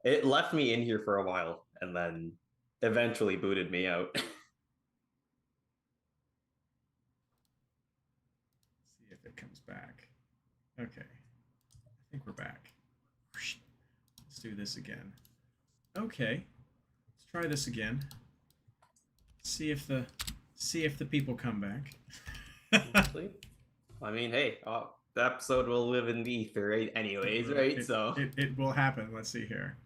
It left me in here for a while and then eventually booted me out. See if it comes back. Okay, I think we're back. Let's do this again. Okay, let's try this again. See if the people come back. Honestly, I mean, hey, the episode will live in the ether, right? It Anyways, will. right? It, So, it it will happen. Let's see here.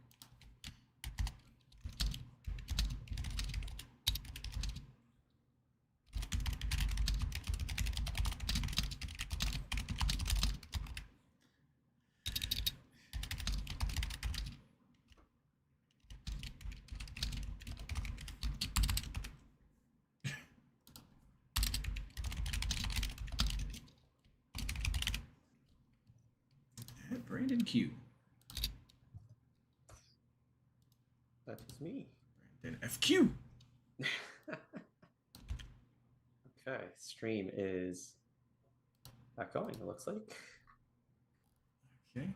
Brandon Q. that was me. Brandon FQ. Okay, stream is back going, it looks like. Okay.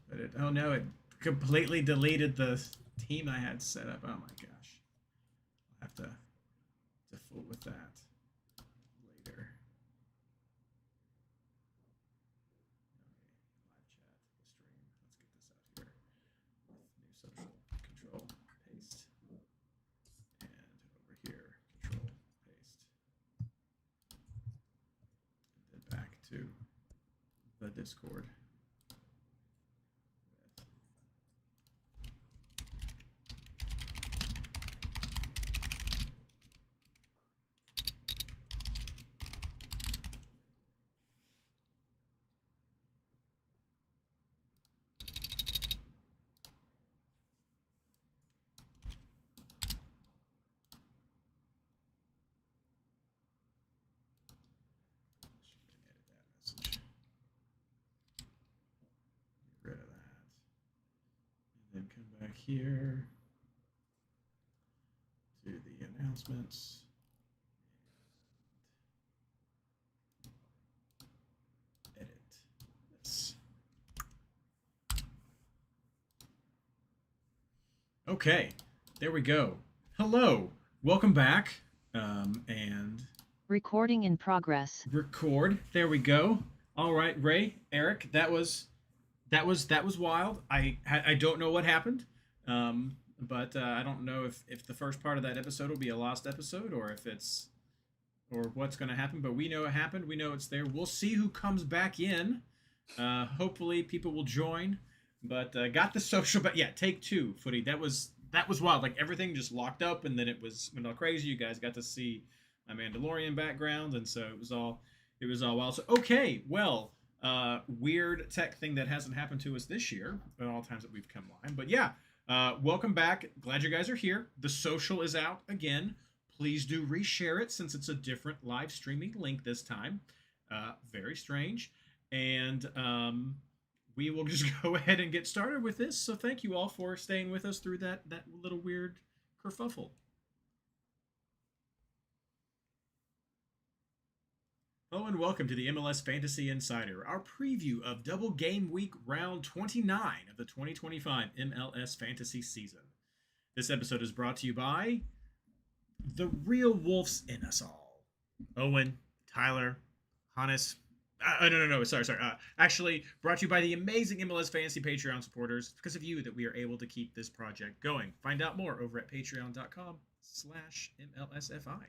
But oh no, it completely deleted the team I had set up. Oh my gosh. I'll have to fool with that later. Okay, live chat, the stream. Let's get this out here. New social control, paste. And over here, control, paste. And then back to the Discord. Get rid of that. And then come back here to the announcements. Edit this. Okay, there we go. Hello, welcome back. And recording in progress. Record. There we go. All right, Ray, Eric, that was wild. I don't know what happened, but I don't know if the first part of that episode will be a lost episode or if it's or what's going to happen. But we know it happened. We know it's there. We'll see who comes back in. Hopefully, people will join. But got the social. But yeah, take two, Footy. That was wild. Like everything just locked up, and then it went all crazy. You guys got to see my Mandalorian background, and so it was all wild. So okay, well, weird tech thing that hasn't happened to us this year, at all times that we've come live. But yeah, welcome back. Glad you guys are here. The social is out again. Please do reshare it since it's a different live streaming link this time. Very strange. And we will just go ahead and get started with this. So thank you all for staying with us through that little weird kerfuffle. Hello and welcome to the MLS Fantasy Insider, our preview of Double Game Week Round 29 of the 2025 MLS Fantasy season. This episode is brought to you by the real wolves in us all. Owen, Tyler, Hannes. No. Sorry. Actually, brought to you by the amazing MLS Fantasy Patreon supporters. It's because of you that we are able to keep this project going. Find out more over at patreon.com/MLSFI.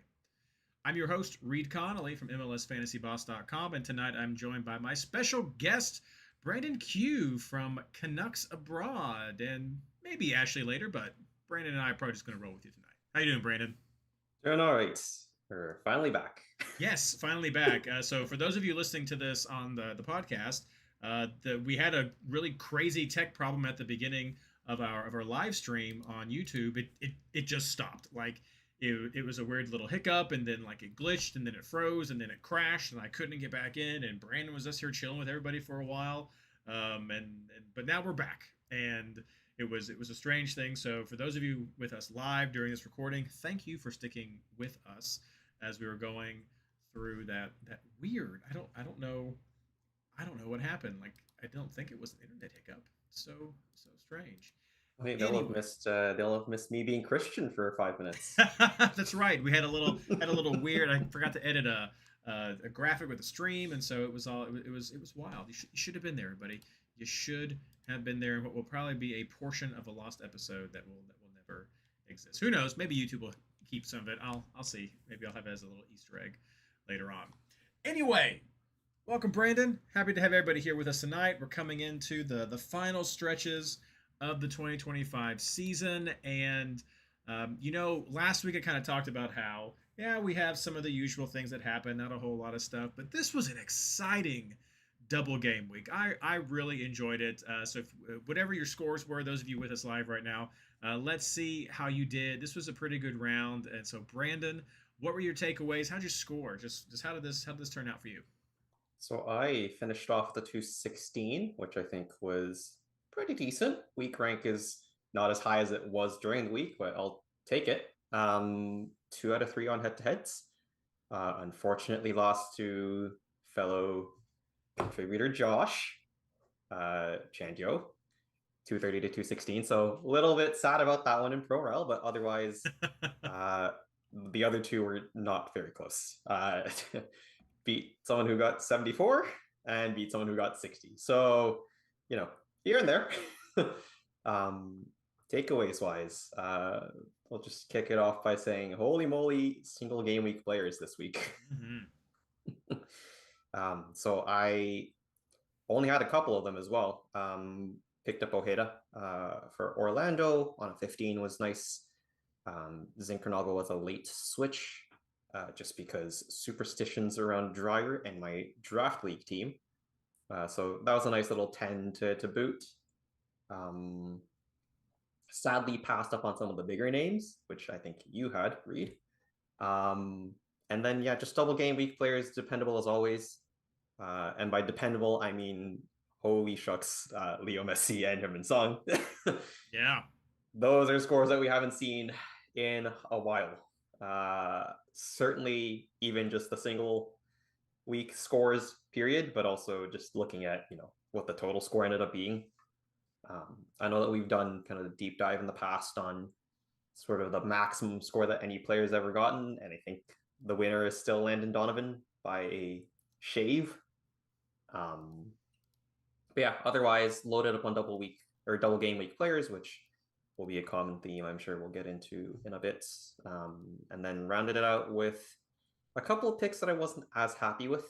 I'm your host, Reid Connolly from MLSFantasyBoss.com, and tonight I'm joined by my special guest, Brandon Q from Canucks Abroad, and maybe Ashley later, but Brandon and I are probably just going to roll with you tonight. How you doing, Brandon? Doing all right. We're finally back. Yes, finally back. So for those of you listening to this on the podcast, we had a really crazy tech problem at the beginning of our live stream on YouTube. It just stopped. Like it was a weird little hiccup, and then like it glitched, and then it froze, and then it crashed, and I couldn't get back in. And Brandon was just here chilling with everybody for a while, but now we're back, and it was a strange thing. So for those of you with us live during this recording, thank you for sticking with us as we were going through that weird. I don't know what happened. Like don't think it was an internet hiccup. So strange. I think Anyway, they'll have missed me being Christian for 5 minutes. that's right. We had a little weird. I forgot to edit a graphic with the stream, and so it was wild. You should have been there, everybody. You should have been there. What will probably be a portion of a lost episode that will never exist. Who knows? Maybe YouTube will keep some of it. I'll see. Maybe I'll have it as a little Easter egg later on. Anyway, welcome, Brandon. Happy to have everybody here with us tonight. We're coming into the final stretches of the 2025 season, and last week I kind of talked about how we have some of the usual things that happen, not a whole lot of stuff, but this was an exciting double game week. I really enjoyed it. So whatever your scores were, those of you with us live right now, let's see how you did. This was a pretty good round. And so Brandon, what were your takeaways? How'd you score? Just how did this turn out for you? So I finished off the 216, which I think was pretty decent. Week rank is not as high as it was during the week, but I'll take it. 2 out of 3 on head-to-heads. Unfortunately lost to fellow contributor Josh Chanjo, 230 to 216. So a little bit sad about that one in ProRel, but otherwise the other two were not very close. Beat someone who got 74 and beat someone who got 60. So, here and there. Takeaways wise, we'll just kick it off by saying, holy moly, single game week players this week. Mm-hmm. So I only had a couple of them as well. Picked up Ojeda for Orlando on a 15 was nice. Zinkernagel was a late switch just because superstitions around Dreyer and my draft league team. So that was a nice little 10 to boot. Sadly passed up on some of the bigger names, which I think you had, Reid. And then, just double game week players, dependable as always. And by dependable, I mean, holy shucks, Leo Messi and Heung-min Son. Yeah. Those are scores that we haven't seen in a while. Certainly even just the single week scores period, but also just looking at, what the total score ended up being. I know that we've done kind of a deep dive in the past on sort of the maximum score that any player's ever gotten, and I think the winner is still Landon Donovan by a shave. But otherwise loaded up on double game week players, which will be a common theme I'm sure we'll get into in a bit. And then rounded it out with a couple of picks that I wasn't as happy with.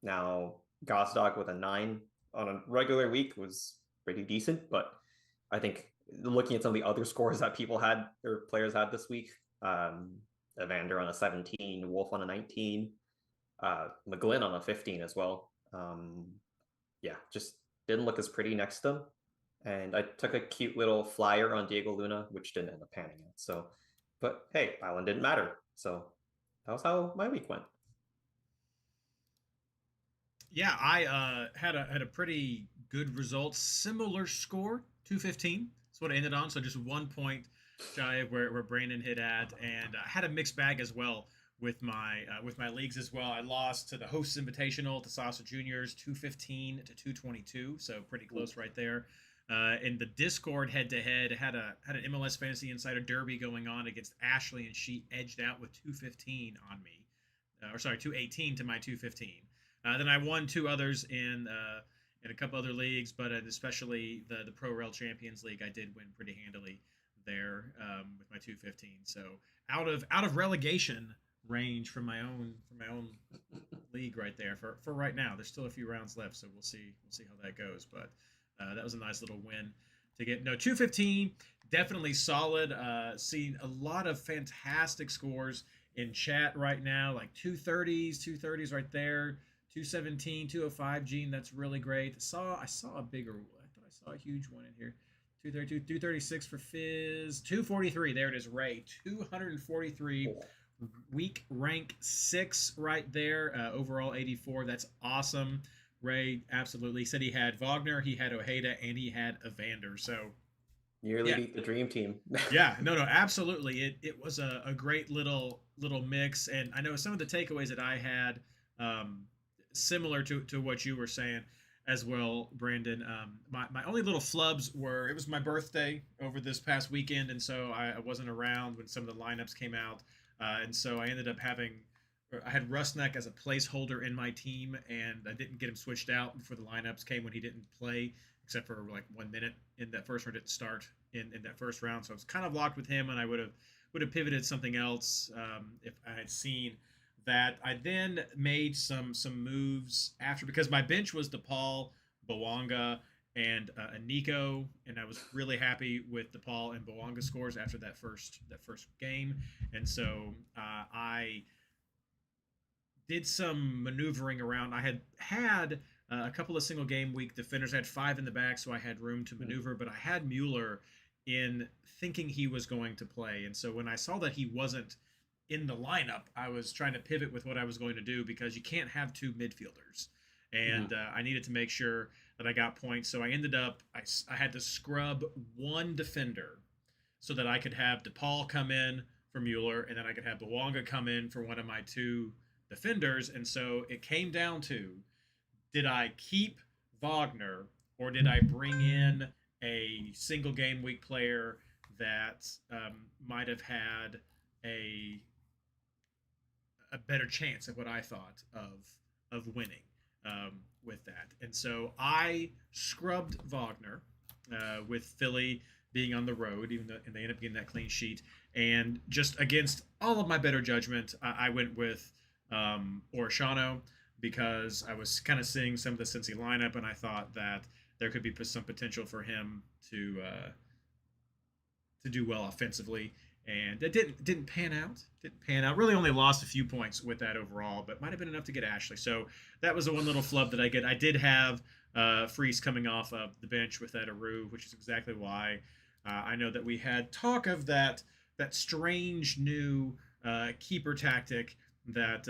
Now, Gosdog with a 9 on a regular week was pretty decent, but I think looking at some of the other scores that people had or players had this week, Evander on a 17, Wolf on a 19, McGlynn on a 15 as well. Just didn't look as pretty next to him. And I took a cute little flyer on Diego Luna, which didn't end up panning out. So, but hey, that one didn't matter. So that was how my week went. Yeah, I had a pretty good result. Similar score, 215. That's what I ended on. So just 1 point shy of where Brandon hit at, and I had a mixed bag as well with my leagues as well. I lost to the Hosts Invitational to Sasa Juniors, 215 to 222. So pretty close right there. In the Discord head-to-head, had an MLS Fantasy Insider Derby going on against Ashley, and she edged out with 215 on me. 218 to my 215. Then I won 2 others in a couple other leagues, but especially the ProRel Champions League, I did win pretty handily there with my 215. So out of relegation range from my own league right there for right now. There's still a few rounds left, so we'll see how that goes. But that was a nice little win to get. No, 215, definitely solid. Seeing a lot of fantastic scores in chat right now, like 230s right there. 217, 205, Gene, that's really great. I saw a bigger, I thought I saw a huge one in here. 232, 236 for Fizz, 243, there it is, Ray. 243, week rank 6 right there, overall 84, that's awesome. Ray, absolutely. He said he had Wagner, he had Ojeda, and he had Evander, so. Nearly beat the dream team. Yeah, no, absolutely. It was a great little mix, and I know some of the takeaways that I had, similar to what you were saying. as well, Brandon. My only little flubs were it was my birthday over this past weekend, and so I wasn't around when some of the lineups came out, and so I ended up I had Rusnak as a placeholder in my team, and I didn't get him switched out before the lineups came when he didn't play, except for like 1 minute in that first round. Didn't start in that first round, so I was kind of locked with him, and I would have pivoted something else if I had seen that. I then made some moves after because my bench was DePaul, Bawanga, and Nico, and I was really happy with DePaul and Bawanga scores after that first game, and so I did some maneuvering around. I had a couple of single game week defenders. I had 5 in the back, so I had room to maneuver. But I had Mueller in thinking he was going to play, and so when I saw that he wasn't in the lineup, I was trying to pivot with what I was going to do because you can't have 2 midfielders, and I needed to make sure that I got points. So I ended up I had to scrub 1 defender so that I could have DePaul come in for Mueller, and then I could have Bawanga come in for one of my 2 defenders. And so it came down to, did I keep Wagner or did I bring in a single game week player that might have had a better chance at what I thought of winning with that? And so I scrubbed Wagner with Philly being on the road, even though and they ended up getting that clean sheet. And just against all of my better judgment, I went with Orishano because I was kind of seeing some of the Cincy lineup, and I thought that there could be some potential for him to do well offensively. And it didn't pan out. Didn't pan out. Really only lost a few points with that overall, but might have been enough to get Ashley. So that was the one little flub that I get. I did have Freese coming off of the bench with that Aru, which is exactly why I know that we had talk of that strange new keeper tactic that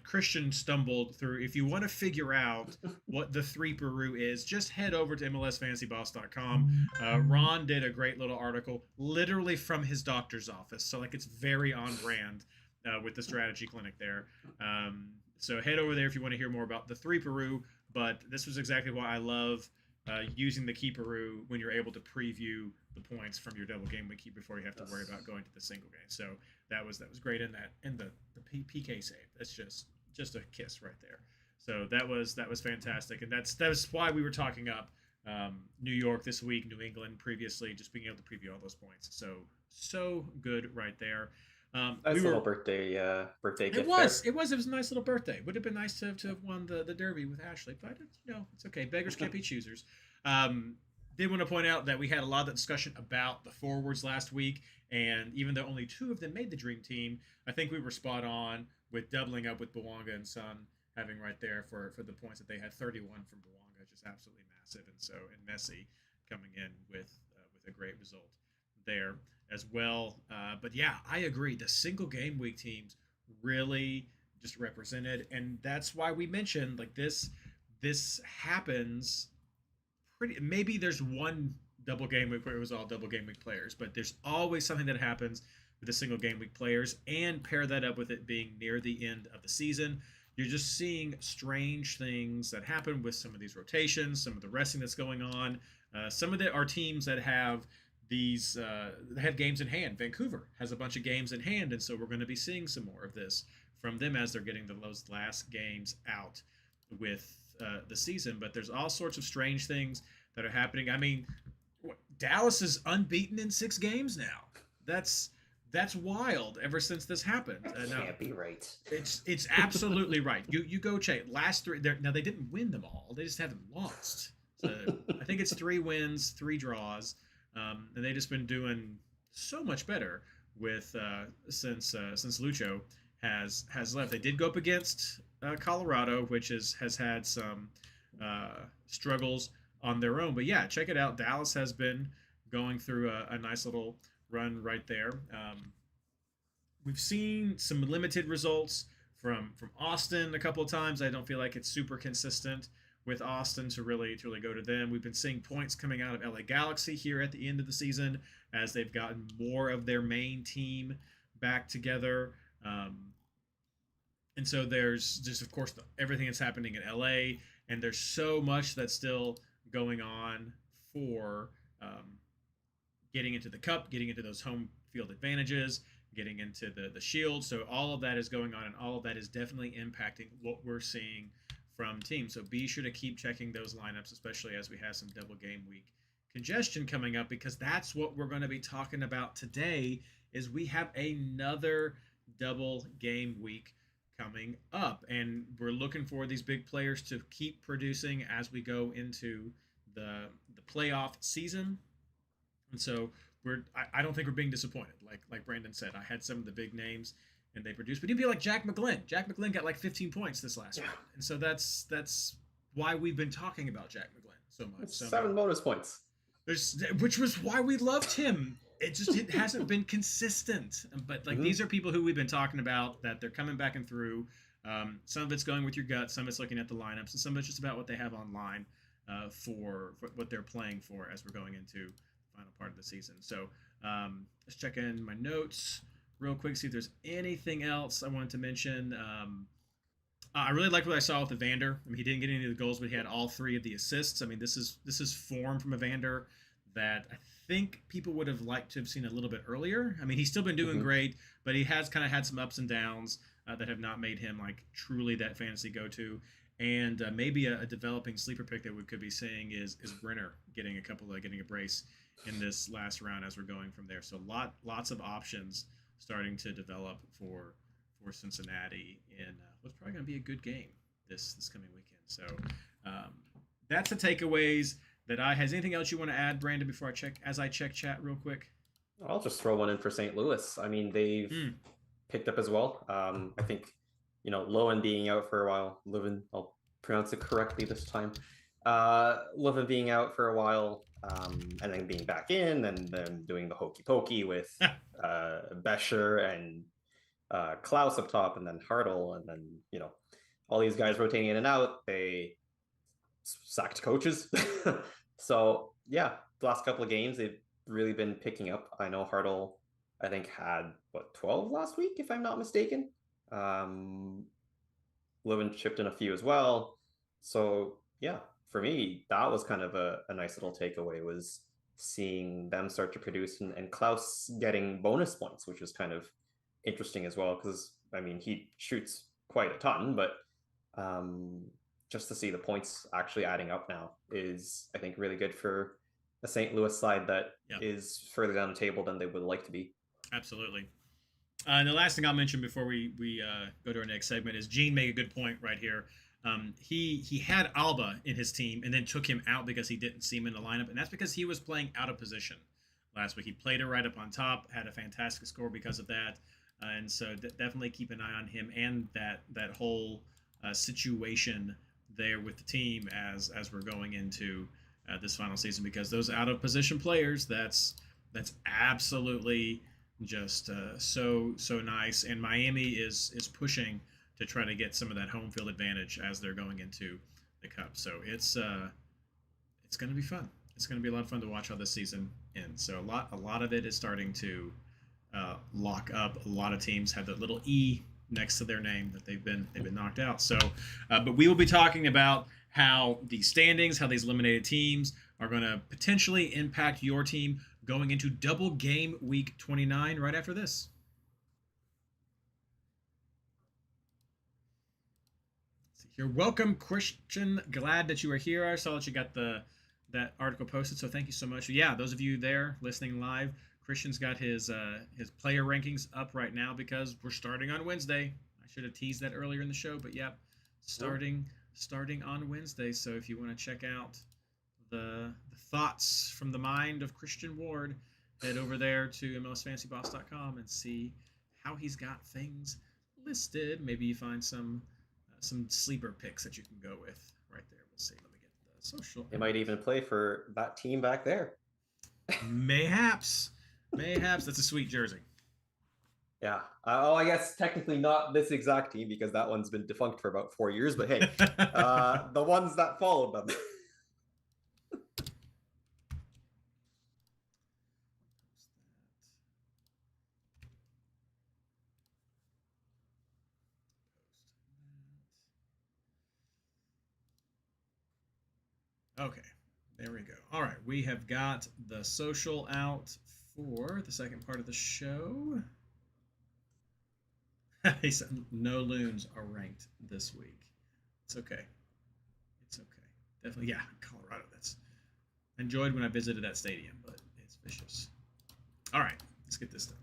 Christian stumbled through. If you want to figure out what the 3 Peru is, just head over to MLSFantasyBoss.com. Ron did a great little article, literally from his doctor's office. So like it's very on brand with the strategy clinic there. So head over there if you want to hear more about the 3 Peru. But this was exactly why I love using the Key Peru when you're able to preview the points from your double game week before you have to worry about going to the single game. So that was great in that, and the PK save. That's just a kiss right there. So that was fantastic, and that was why we were talking up New York this week, New England previously, just being able to preview all those points. So good right there. Nice little birthday gift. It was a nice little birthday. Would have been nice to have won the Derby with Ashley, but it's okay. Beggars can't be choosers. Did want to point out that we had a lot of discussion about the forwards last week, and even though only 2 of them made the dream team, I think we were spot on with doubling up with Bawanga and Son having right there for the points that they had. 31 from Bawanga, just absolutely massive, and Messi coming in with a great result there as well. But yeah, I agree. The single game week teams really just represented, and that's why we mentioned like this happens pretty. Maybe there's one double game week where it was all double game week players, but there's always something that happens with the single game week players, and pair that up with it being near the end of the season. You're just seeing strange things that happen with some of these rotations, some of the resting that's going on. Some of our teams that have these have games in hand. Vancouver has a bunch of games in hand, and so we're going to be seeing some more of this from them as they're getting those last games out with the season. But there's all sorts of strange things that are happening. I mean, Dallas is unbeaten in 6 games now. That's wild. Ever since this happened, Can't be right. It's absolutely right. You go check last 3. Now they didn't win them all. They just haven't lost. So I think it's 3 wins, 3 draws. And they've just been doing so much better with since Lucho has left. They did go up against Colorado, which has had some struggles on their own. But yeah, check it out. Dallas has been going through a nice little run right there. We've seen some limited results from Austin a couple of times. I don't feel like it's super consistent with Austin to really go to them. We've been seeing points coming out of LA Galaxy here at the end of the season as they've gotten more of their main team back together. And so there's just, of course, everything that's happening in LA. and there's so much that's still going on for getting into the cup, getting into those home field advantages, getting into the shield. So all of that is going on, and all of that is definitely impacting what we're seeing from teams. So be sure to keep checking those lineups, especially as we have some double game week congestion coming up, because that's what we're going to be talking about today. Is we have another double game week coming up, and we're looking for these big players to keep producing as we go into the playoff season. And so I don't think we're being disappointed. Like Brandon said, I had some of the big names and they produced, but he'd be like Jack McGlynn. Jack McGlynn got like 15 points this last round, and so that's why we've been talking about Jack McGlynn so much. So 7 bonus points. Which was why we loved him. It hasn't been consistent, but like these are people who we've been talking about, that they're coming back and through. Some of it's going with your gut, some of it's looking at the lineups, and some of it's just about what they have online for what they're playing for as we're going into the final part of the season. So let's check in my notes real quick, see if there's anything else I wanted to mention. I really liked what I saw with Evander. I mean, he didn't get any of the goals, but he had all 3 of the assists. I mean, this is form from Evander that I think people would have liked to have seen a little bit earlier. I mean, he's still been doing great, but he has kind of had some ups and downs that have not made him like truly that fantasy go-to. And maybe a developing sleeper pick that we could be seeing is Brenner getting a brace in this last round as we're going from there. So lots of options starting to develop for Cincinnati in what's probably going to be a good game this coming weekend. So that's the takeaways that I has. Anything else you want to add, Brandon, before I check chat real quick? I'll just throw one in for St. Louis. I mean, they've picked up as well. I think, Lowen being out for a while, Levin, I'll pronounce it correctly this time. Levin being out for a while, and then being back in, and then doing the hokey pokey with Bescher and Klaus up top, and then Hartl, and then all these guys rotating in and out. They sacked coaches. So yeah, the last couple of games they've really been picking up. I know Hartl, I think, had 12 last week, if I'm not mistaken. Levin chipped in a few as well. So yeah, for me, that was kind of a nice little takeaway, was seeing them start to produce, and Klaus getting bonus points, which was kind of interesting as well, because I mean, he shoots quite a ton, but just to see the points actually adding up now is, I think, really good for a St. Louis side that is further down the table than they would like to be. Absolutely. And the last thing I'll mention before we go to our next segment is Gene made a good point right here. He had Alba in his team and then took him out because he didn't see him in the lineup, and that's because he was playing out of position last week. He played it right up on top, had a fantastic score because of that, and so definitely keep an eye on him and that whole situation there with the team as we're going into this final season, because those out of position players, that's absolutely just so nice. And Miami is pushing to try to get some of that home field advantage as they're going into the Cup. So it's going to be fun. It's going to be a lot of fun to watch how this season ends. So a lot of it is starting to lock up. A lot of teams have that little E next to their name that they've been knocked out. So, but we will be talking about how the standings, how these eliminated teams are going to potentially impact your team going into double game week 29 right after this. You're welcome, Christian. Glad that you are here. I saw that you got that article posted, so thank you so much. Yeah, those of you there listening live, Christian's got his player rankings up right now because we're starting on Wednesday. I should have teased that earlier in the show, but yeah, starting on Wednesday. So if you want to check out the thoughts from the mind of Christian Ward, head over there to MLSFantasyBoss.com and see how he's got things listed. Maybe you find some sleeper picks that you can go with right there. We'll see. Let me get the social. They might even play for that team back there. Mayhaps. That's a sweet jersey. Yeah. I guess technically not this exact team, because that one's been defunct for about 4 years. But hey, the ones that followed them. Okay, there we go. All right, we have got the social out for the second part of the show. He said no loons are ranked this week. It's okay. It's okay. Definitely, yeah, Colorado. That's enjoyed when I visited that stadium, but it's vicious. All right, let's get this done.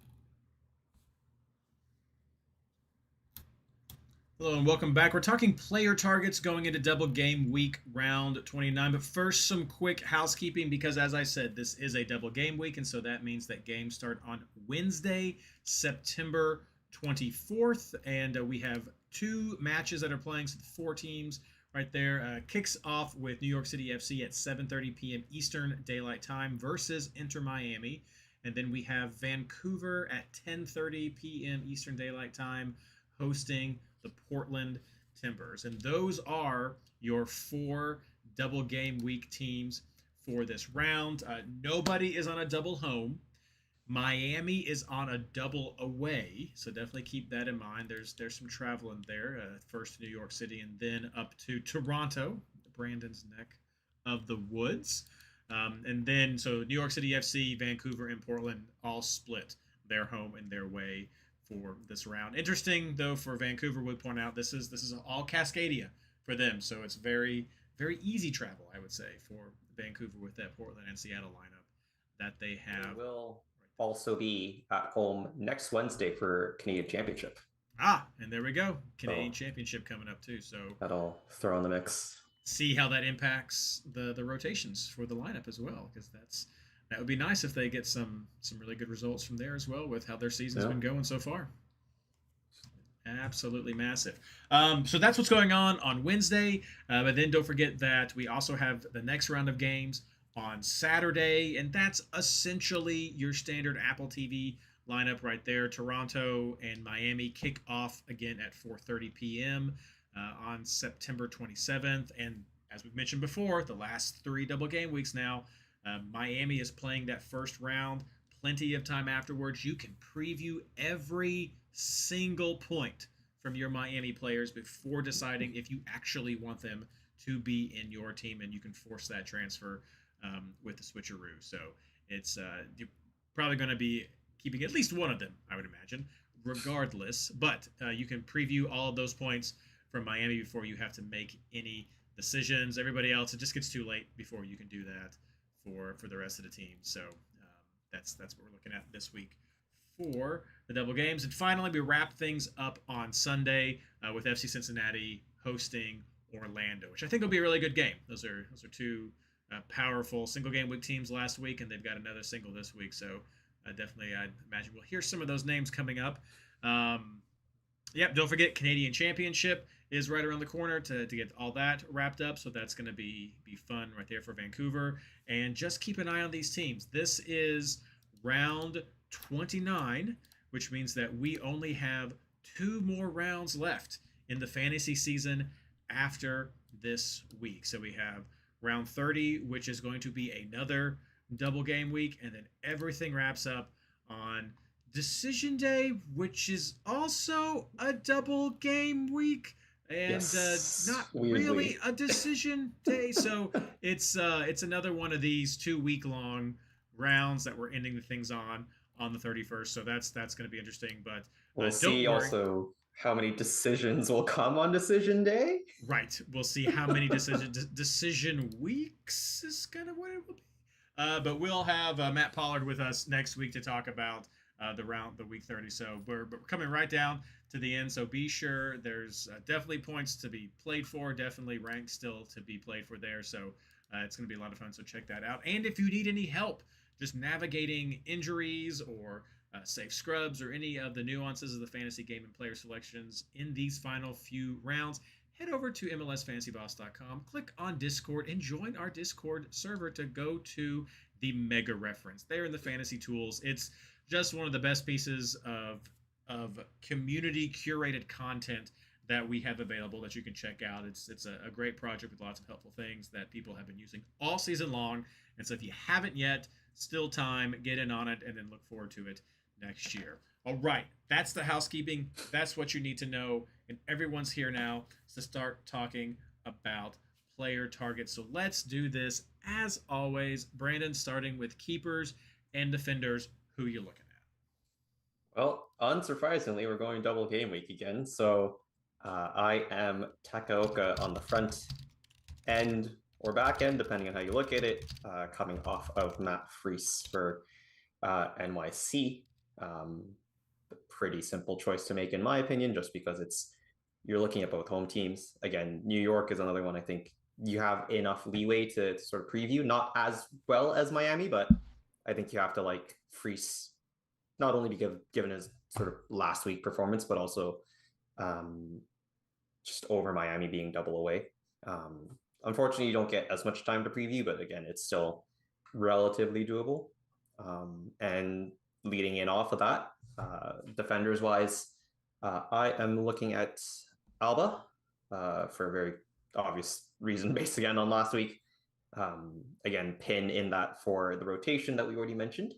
Hello and welcome back. We're talking player targets going into double game week round 29. But first, some quick housekeeping because, as I said, this is a double game week. And so that means that games start on Wednesday, September 24th. And we have 2 matches that are playing. So the 4 teams right there. Kicks off with New York City FC at 7:30 p.m. Eastern Daylight Time versus Inter Miami. And then we have Vancouver at 10:30 p.m. Eastern Daylight Time hosting the Portland Timbers. And those are your 4 double game week teams for this round. Nobody is on a double home. Miami is on a double away, so definitely keep that in mind. There's some travel in there. First to New York City and then up to Toronto, Brandon's neck of the woods. And then, so New York City FC, Vancouver, and Portland all split their home and their way for this round. Interesting though, for Vancouver, would point out this is all Cascadia for them, so it's very easy travel, I would say, for Vancouver with that Portland and Seattle lineup that they have. They will also be at home next Wednesday for Canadian Championship. And there we go, Canadian Championship coming up too. So that'll throw in the mix. See how that impacts the rotations for the lineup as well, because that would be nice if they get some really good results from there as well with how their season's been going so far. Absolutely massive. So that's what's going on Wednesday. But then don't forget that we also have the next round of games on Saturday, and that's essentially your standard Apple TV lineup right there. Toronto and Miami kick off again at 4:30 p.m. On September 27th. And as we've mentioned before, the last 3 double game weeks now, Miami is playing that first round. Plenty of time afterwards. You can preview every single point from your Miami players before deciding if you actually want them to be in your team, and you can force that transfer with the switcheroo. So it's you're probably going to be keeping at least one of them, I would imagine, regardless. But you can preview all of those points from Miami before you have to make any decisions. Everybody else, it just gets too late before you can do that for the rest of the team. So that's what we're looking at this week for the double games. And finally, we wrap things up on Sunday with FC Cincinnati hosting Orlando, which I think will be a really good game. Those are 2 powerful single game week teams last week, and they've got another single this week. So definitely, I'd imagine we'll hear some of those names coming up. Don't forget Canadian Championship is right around the corner to get all that wrapped up. So that's going to be fun right there for Vancouver. And just keep an eye on these teams. This is round 29, which means that we only have 2 more rounds left in the fantasy season after this week. So we have round 30, which is going to be another double game week. And then everything wraps up on Decision Day, which is also a double game week, and not really a decision day. So it's another one of these 2-week-long rounds that we're ending the things on the 31st. So that's going to be interesting. But we'll see also how many decisions will come on Decision Day. Right, we'll see how many decision weeks is kind of what it will be. But we'll have Matt Pollard with us next week to talk about the week 30. So we're coming right down to the end. So be sure there's definitely points to be played for, definitely ranks still to be played for there. So it's going to be a lot of fun. So check that out. And if you need any help just navigating injuries or safe scrubs or any of the nuances of the fantasy game and player selections in these final few rounds, head over to MLSFantasyBoss.com, click on Discord, and join our Discord server to go to the Mega Reference. There in the fantasy tools, it's just one of the best pieces of community curated content that we have available that you can check out. It's a great project with lots of helpful things that people have been using all season long. And so if you haven't yet, still time, get in on it, and then look forward to it next year. All right, that's the housekeeping. That's what you need to know. And everyone's here now to start talking about player targets. So let's do this. As always, Brandon, starting with keepers and defenders, who you looking at? Well, unsurprisingly, we're going double game week again. So I am Takaoka on the front end or back end, depending on how you look at it, coming off of Matt Freese for NYC. Pretty simple choice to make, in my opinion, just because you're looking at both home teams. Again, New York is another one I think you have enough leeway to sort of preview, not as well as Miami, but I think you have to like Freese, not only because given his sort of last week performance, but also just over Miami being double away. Unfortunately, you don't get as much time to preview, but again, it's still relatively doable. And leading in off of that, defenders wise, I am looking at Alba for a very obvious reason based again on last week. Again, pin in that for the rotation that we already mentioned.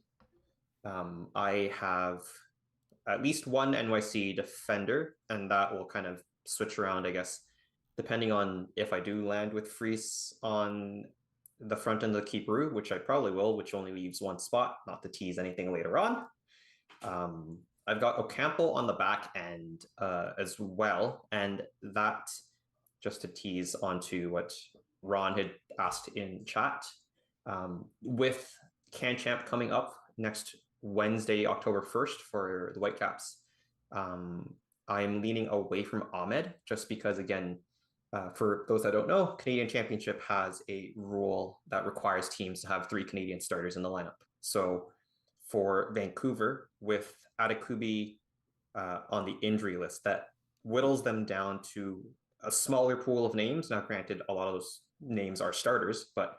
I have at least one NYC defender, and that will kind of switch around, I guess, depending on if I do land with Freese on the front end of the keeper, which I probably will, which only leaves one spot, not to tease anything later on. I've got Ocampo on the back end as well, and that, just to tease onto what Ron had asked in chat, with CanChamp coming up next Wednesday, October 1st for the Whitecaps, I'm leaning away from Ahmed just because, again, for those that don't know, Canadian Championship has a rule that requires teams to have 3 Canadian starters in the lineup. So for Vancouver, with Adekubi on the injury list, that whittles them down to a smaller pool of names. Now, granted, a lot of those names are starters, but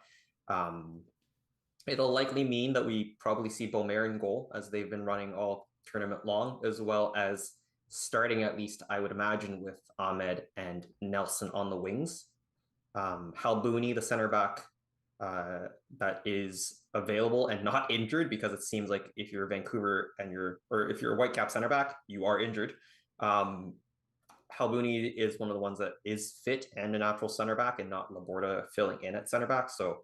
it'll likely mean that we probably see Beaumer in goal, as they've been running all tournament long, as well as starting, at least I would imagine, with Ahmed and Nelson on the wings. Halbouni, the center back that is available and not injured, because it seems like if you're Vancouver and if you're a Whitecap center back, you are injured. Halbouni is one of the ones that is fit and a natural center back, and not Laborda filling in at center back. So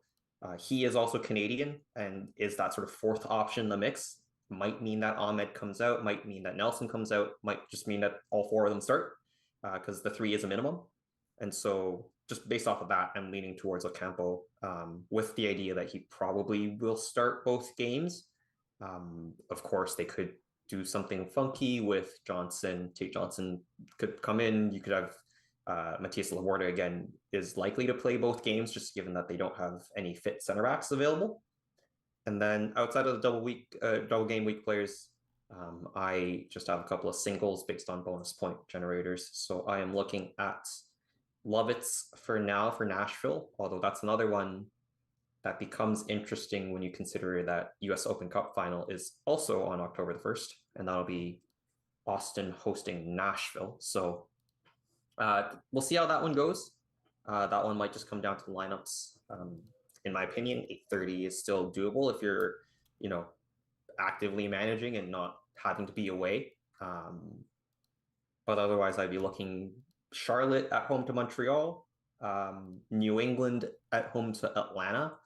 he is also Canadian and is that sort of fourth option in the mix. Might mean that Ahmed comes out, might mean that Nelson comes out, might just mean that all 4 of them start, because the 3 is a minimum. And so just based off of that, I'm leaning towards Ocampo, with the idea that he probably will start both games. Of course, they could do something funky with Johnson. Tate Johnson could come in. You could have Matthias Laborda, again, is likely to play both games, just given that they don't have any fit center backs available. And then outside of the double game week players, I just have a couple of singles based on bonus point generators. So I am looking at Lovitz for now for Nashville, although that's another one that becomes interesting when you consider that US Open Cup final is also on October the 1st, and that'll be Austin hosting Nashville. So we'll see how that one goes. That one might just come down to the lineups. In my opinion, 8:30 is still doable if you're, actively managing and not having to be away. But otherwise, I'd be looking Charlotte at home to Montreal, New England at home to Atlanta,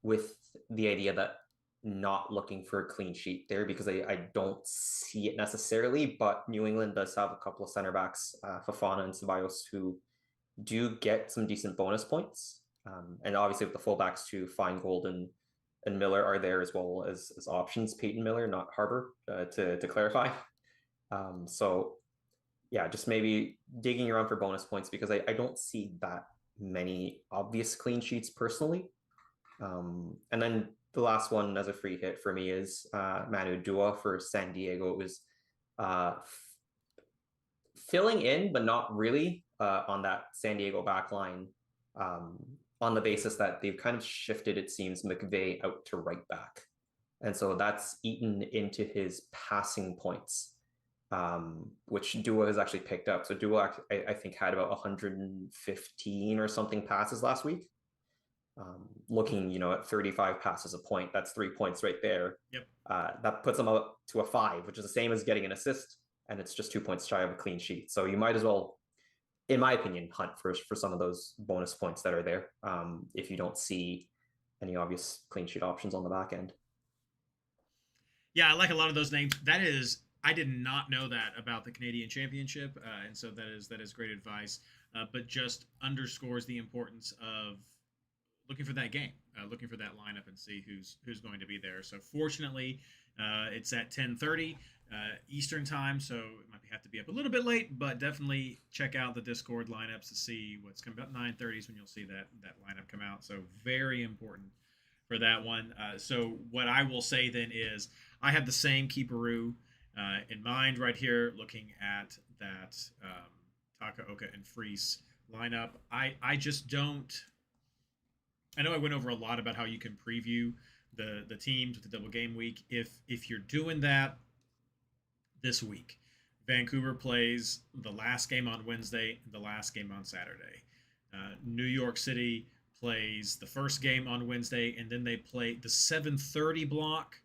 with the idea that not looking for a clean sheet there, because I don't see it necessarily, but New England does have a couple of center backs, Fofana and Ceballos, who do get some decent bonus points. And obviously with the fullbacks too, Feingold and Miller are there, as well as options. Peyton Miller, not Harbor, to clarify. So yeah, just maybe digging around for bonus points, because I don't see that many obvious clean sheets personally. And then the last one as a free hit for me is Manu Dua for San Diego. It was filling in, but not really, on that San Diego back line, on the basis that they've kind of shifted, it seems, McVeigh out to right back. And so that's eaten into his passing points, which Dua has actually picked up. So Dua, I think, had about 115 or something passes last week. Looking, at 35 passes a point, that's 3 points right there. Yep. That puts him up to a 5, which is the same as getting an assist, and it's just 2 points shy of a clean sheet. So you might as well in my opinion, hunt for some of those bonus points that are there. If you don't see any obvious clean sheet options on the back end. Yeah, I like a lot of those names. That is, I did not know that about the Canadian Championship, and so that is great advice. But just underscores the importance of looking for that game, looking for that lineup, and see who's going to be there. So fortunately, it's at 10:30 Eastern time, so it might have to be up a little bit late, but definitely check out the Discord lineups to see what's coming. About 9:30 is when you'll see that lineup come out. So very important for that one. So what I will say then is I have the same keeperoo in mind right here, looking at that Takaoka and Freese lineup. I just don't. I know I went over a lot about how you can preview the teams with the double game week. If you're doing that this week, Vancouver plays the last game on Wednesday, the last game on Saturday. New York City plays the first game on Wednesday, and then they play the 7:30 block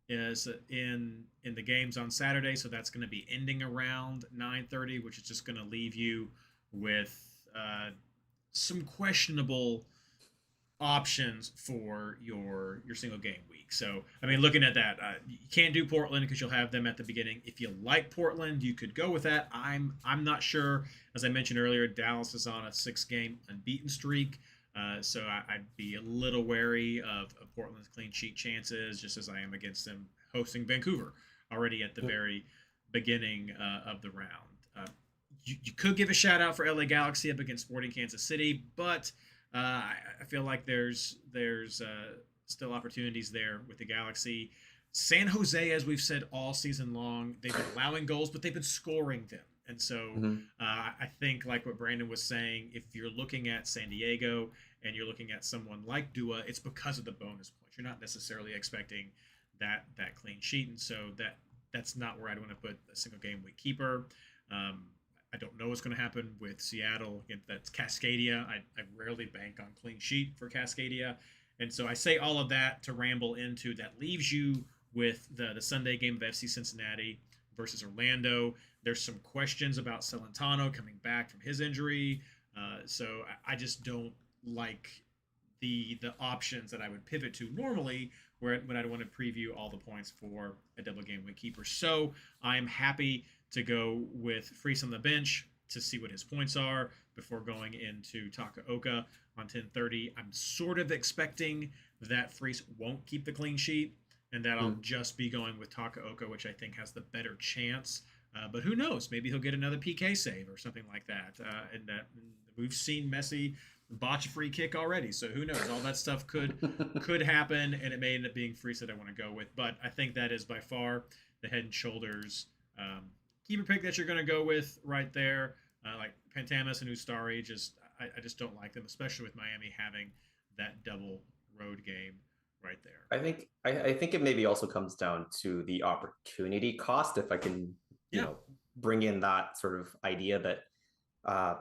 is in the games on Saturday. So that's going to be ending around 9:30, which is just going to leave you with some questionable options for your single game week. So I mean, looking at that, you can't do Portland because you'll have them at the beginning. If you like Portland, you could go with that. I'm not sure. As I mentioned earlier, Dallas is on a 6-game unbeaten streak. So I'd be a little wary of Portland's clean sheet chances, just as I am against them hosting Vancouver already at the very beginning of the round. You could give a shout out for LA Galaxy up against Sporting Kansas City, but I feel like there's still opportunities there with the Galaxy. San Jose, as we've said all season long, they've been allowing goals, but they've been scoring them. And so I think, like what Brandon was saying, if you're looking at San Diego and you're looking at someone like Dua, it's because of the bonus points. You're not necessarily expecting that clean sheet. And so that's not where I'd want to put a single game week keeper. I don't know what's going to happen with Seattle. Again, that's Cascadia. I rarely bank on clean sheet for Cascadia. And so I say all of that to ramble into that leaves you with the Sunday game of FC Cincinnati versus Orlando. There's some questions about Celentano coming back from his injury. So I just don't like the options that I would pivot to normally when I'd want to preview all the points for a double game week keeper. So I'm happy to go with Freese on the bench to see what his points are before going into Takaoka on 10:30. I'm sort of expecting that Freese won't keep the clean sheet and that I'll just be going with Takaoka, which I think has the better chance. But who knows? Maybe he'll get another PK save or something like that. And we've seen Messi botch a free kick already, so who knows? All that stuff could happen, and it may end up being Freese that I want to go with. But I think that is by far the head and shoulders keeper pick that you're going to go with right there. Like Pantamis and Ustari, I just don't like them, especially with Miami having that double road game right there. I think it maybe also comes down to the opportunity cost. If I can, you know, bring in that sort of idea that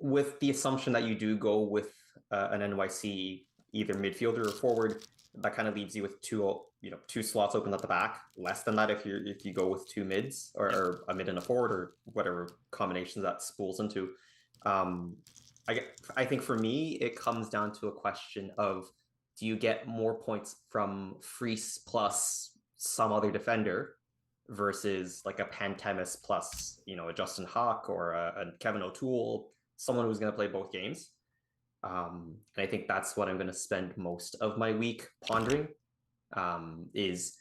with the assumption that you do go with an NYC either midfielder or forward, that kind of leaves you with two slots open at the back. Less than that if you go with two mids or a mid and a forward or whatever combinations that spools into. I think for me it comes down to a question of, do you get more points from Freese plus some other defender versus like a Pantemis plus a Justin Hawk or a Kevin O'Toole, someone who's going to play both games. And I think that's what I'm going to spend most of my week pondering, is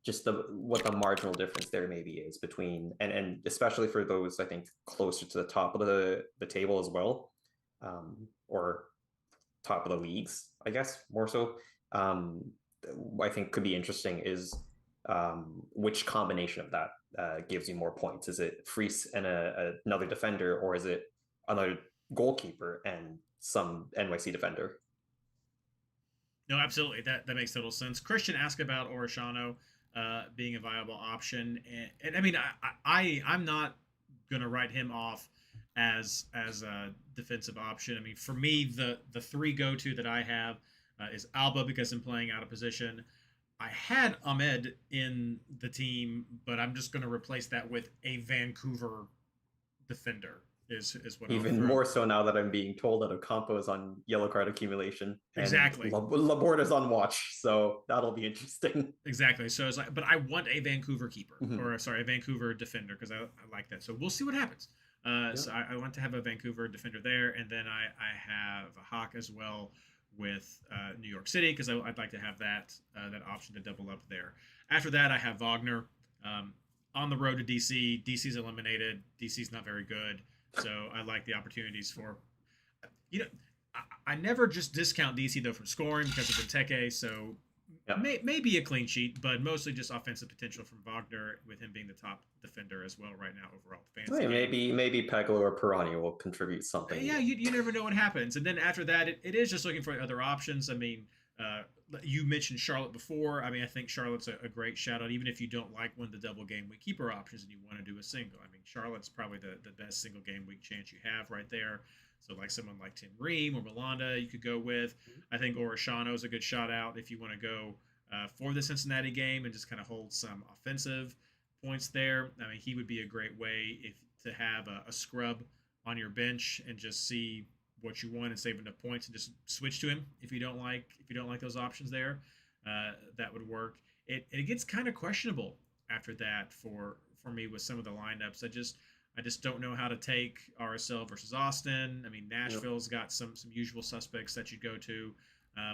just what the marginal difference there maybe is between, and especially for those, I think, closer to the top of the table as well, or top of the leagues, I guess, more so. I think could be interesting is which combination of that gives you more points. Is it Freese and another defender, or is it another goalkeeper and some NYC defender? No, absolutely. That makes total sense. Christian asked about Orishano being a viable option, and I mean, I'm not going to write him off as a defensive option. I mean, for me, the three go-to that I have is Alba, because I'm playing out of position. I had Ahmed in the team, but I'm just going to replace that with a Vancouver defender is what I'll Even throw. more so now that I'm being told that Ocampo is on yellow card accumulation and Exactly. Laborda's on watch, so that'll be interesting. Exactly. So it's like, but I want a Vancouver keeper, Mhm. or sorry, a Vancouver defender, because I like that. So we'll see what happens. So I want to have a Vancouver defender there, and then I have a Hawk as well with New York City, because I'd like to have that option to double up there. After that, I have Wagner on the road to DC. DC's eliminated. DC's not very good, so I like the opportunities for, you know, I never just discount DC though from scoring because of Benteke. So maybe a clean sheet, but mostly just offensive potential from Wagner, with him being the top defender as well right now overall. Hey, maybe Peglo or Pirani will contribute something. Yeah, you never know what happens. And then after that, it is just looking for other options. I mean, you mentioned Charlotte before. I mean, I think Charlotte's a great shout out, even if you don't like one of the double game week keeper options and you want to do a single. I mean, Charlotte's probably the best single game week chance you have right there. So like someone like Tim Ream or Melanda, you could go with. I think Orishano is a good shout out if you want to go for the Cincinnati game and just kind of hold some offensive points there. I mean, he would be a great way if to have a scrub on your bench and just see what you want and save enough points and just switch to him if you don't like those options there. That would work. It gets kind of questionable after that for me with some of the lineups. I just don't know how to take RSL versus Austin. I mean, Nashville's got some usual suspects that you go to,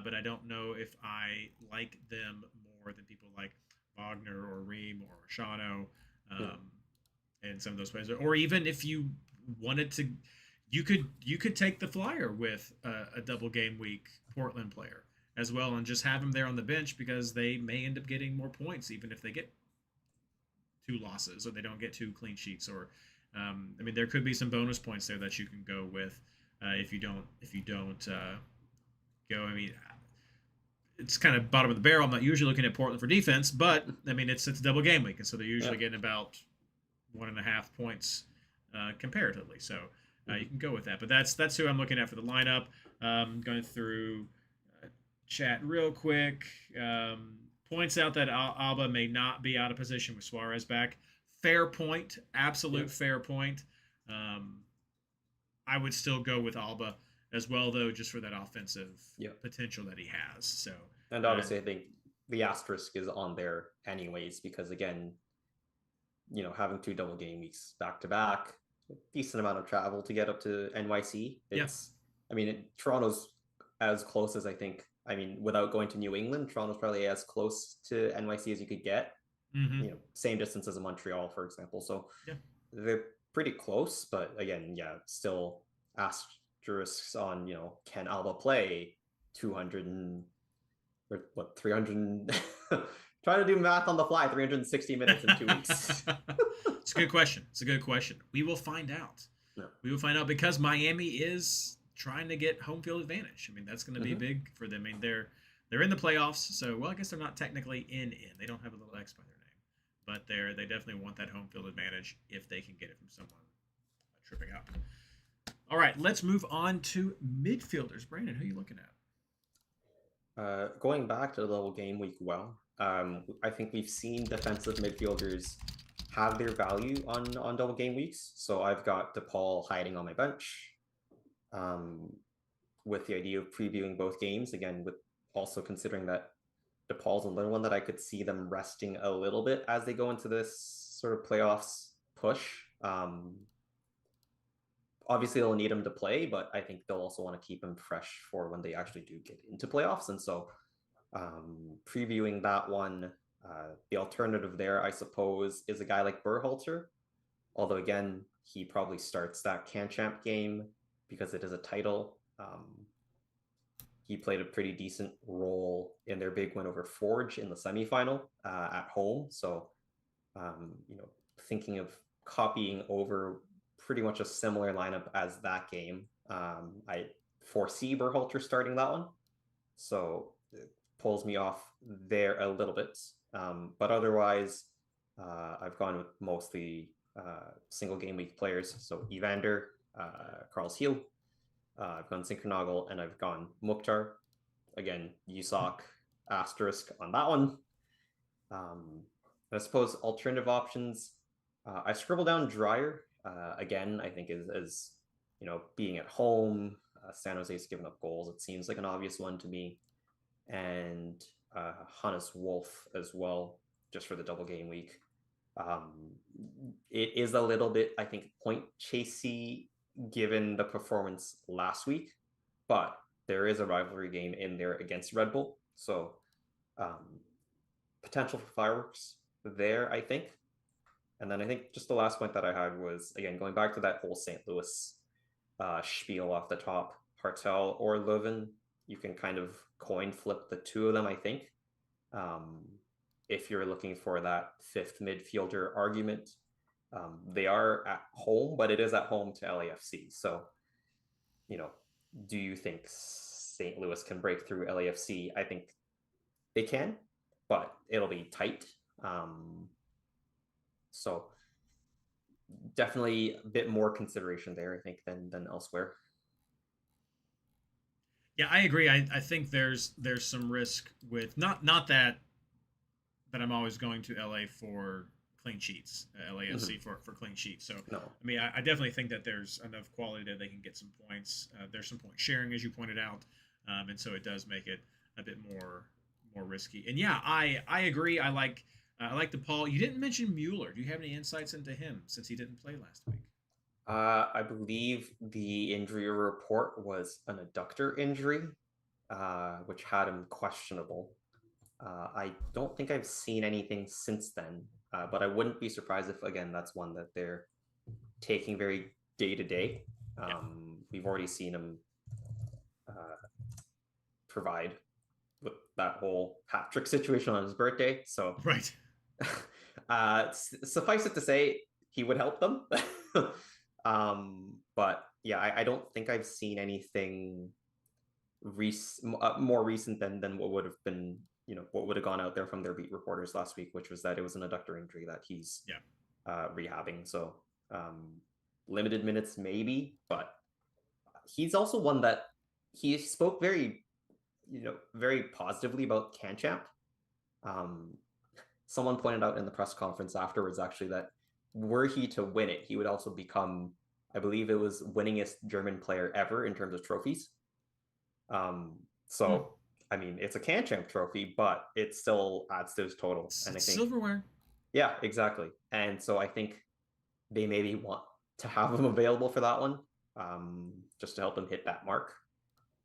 but I don't know if I like them more than people like Wagner or Ream or Shano, and some of those players. Or even if you wanted to, you could take the flyer with a double game week Portland player as well and just have them there on the bench because they may end up getting more points even if they get 2 losses or they don't get 2 clean sheets or I mean there could be some bonus points there that you can go with if you don't go. I mean it's kind of bottom of the barrel. I'm not usually looking at Portland for defense, but I mean it's a double game week and so they're usually getting about 1.5 points comparatively. So you can go with that. But that's who I'm looking at for the lineup. Going through chat real quick. Points out that Alba may not be out of position with Suarez back. Fair point. Absolute fair point. I would still go with Alba as well, though, just for that offensive potential that he has. So, and obviously, I think the asterisk is on there anyways, because again, having 2 double game weeks back to back, decent amount of travel to get up to NYC. I mean, Toronto's as close as I think. I mean, without going to New England, Toronto's probably as close to NYC as you could get. Same distance as Montreal, for example. So they're pretty close, but again, still asterisks on, can Alba play 200 and or what 300 trying to do math on the fly, 360 minutes in 2 weeks. It's a good question. We will find out. We will find out because Miami is trying to get home field advantage. I mean, that's going to be big for them. I mean, they're in the playoffs, so I guess they're not technically in. They don't have a little X by their name, but they definitely want that home field advantage if they can get it from someone tripping up. All right, let's move on to midfielders. Brandon, who are you looking at? Going back to the double game week, I think we've seen defensive midfielders have their value on double game weeks. So I've got DePaul hiding on my bench. With the idea of previewing both games, again, with also considering that DePaul's another one that I could see them resting a little bit as they go into this sort of playoffs push. Obviously, they'll need him to play, but I think they'll also want to keep him fresh for when they actually do get into playoffs. And so previewing that one, the alternative there, I suppose, is a guy like Berhalter. Although, again, he probably starts that CanChamp game because it is a title. He played a pretty decent role in their big win over Forge in the semifinal at home. So, thinking of copying over pretty much a similar lineup as that game, I foresee Berhalter starting that one. So it pulls me off there a little bit. But otherwise, I've gone with mostly single game week players. So Evander, Carl's Heel, I've gone Zinkernagel, and I've gone Mukhtar. Again, USOC asterisk on that one. I suppose alternative options. I scribbled down Dreyer again, I think is being at home. San Jose's given up goals. It seems like an obvious one to me, and Hannes Wolf as well, just for the double game week. It is a little bit, I think, point chasey given the performance last week, but there is a rivalry game in there against Red Bull, so potential for fireworks there, I think. And then I think just the last point that I had was, again, going back to that whole St. Louis spiel off the top, Hartel or Leuven, you can kind of coin flip the two of them, I think. If you're looking for that fifth midfielder argument, they are at home, but it is at home to LAFC. So, do you think St. Louis can break through LAFC? I think they can, but it'll be tight. So definitely a bit more consideration there, I think, than elsewhere. Yeah, I agree. I think there's some risk with not that I'm always going to LA for clean sheets, LAFC for clean sheets. So No. I mean, I definitely think that there's enough quality that they can get some points. There's some point sharing, as you pointed out, and so it does make it a bit more risky. And yeah, I agree. I like the Paul. You didn't mention Mueller. Do you have any insights into him since he didn't play last week? I believe the injury report was an adductor injury, which had him questionable. I don't think I've seen anything since then, but I wouldn't be surprised if, again, that's one that they're taking very day to day. We've already seen him provide with that whole hat trick situation on his birthday. So, right. Suffice it to say, he would help them. But yeah, I don't think I've seen anything more recent than what would have been, what would have gone out there from their beat reporters last week, which was that it was an adductor injury that he's rehabbing. So limited minutes maybe, but he's also one that he spoke very positively about Kanchamp. Someone pointed out in the press conference afterwards, actually, that were he to win it, he would also become, I believe it was winningest German player ever in terms of trophies. I mean, it's a Kanchamp trophy, but it still adds to his total. And I think silverware. Yeah, exactly. And so I think they maybe want to have him available for that one, just to help him hit that mark.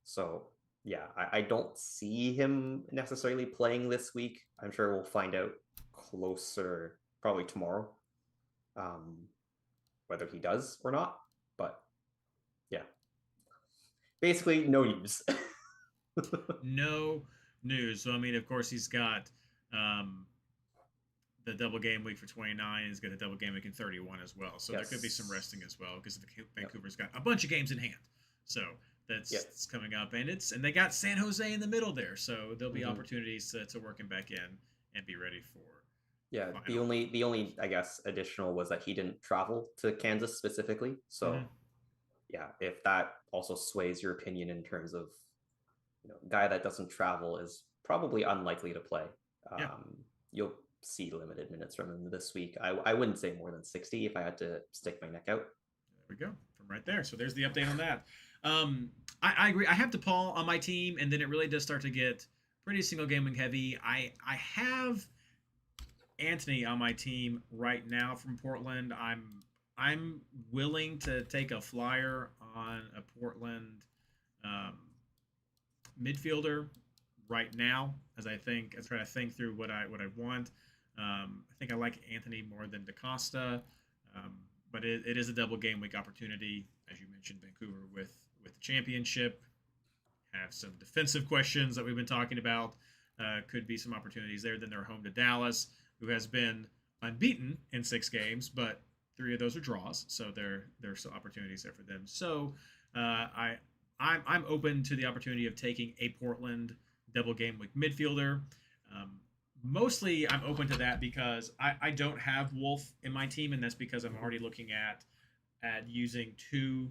So yeah, I don't see him necessarily playing this week. I'm sure we'll find out closer, probably tomorrow, whether he does or not. But yeah, basically no news. No news. So I mean, of course, he's got the double game week for 29. He's got a double game week in 31 as well. So there could be some resting as well because Vancouver's got a bunch of games in hand. So that's coming up, and they got San Jose in the middle there, so there'll be opportunities to work him back in and be ready for. Yeah, the only I guess additional was that he didn't travel to Kansas specifically. So yeah, if that also sways your opinion in terms of guy that doesn't travel is probably unlikely to play. You'll see limited minutes from him this week. I wouldn't say more than 60 if I had to stick my neck out. There we go, from right there. So there's the update on that. I agree. I have DePaul on my team, and then it really does start to get pretty single gaming heavy. I have Anthony on my team right now from Portland. I'm willing to take a flyer on a Portland midfielder right now, as I try to think through what I want. I think I like Anthony more than DaCosta, but it is a double game week opportunity, as you mentioned. Vancouver with the championship, have some defensive questions that we've been talking about. Could be some opportunities there. Then they're home to Dallas, who has been unbeaten in 6 games, but 3 of those are draws. So there are still opportunities there for them. So I'm open to the opportunity of taking a Portland double game week midfielder. Mostly I'm open to that because I don't have Wolf in my team, and that's because I'm already looking at using 2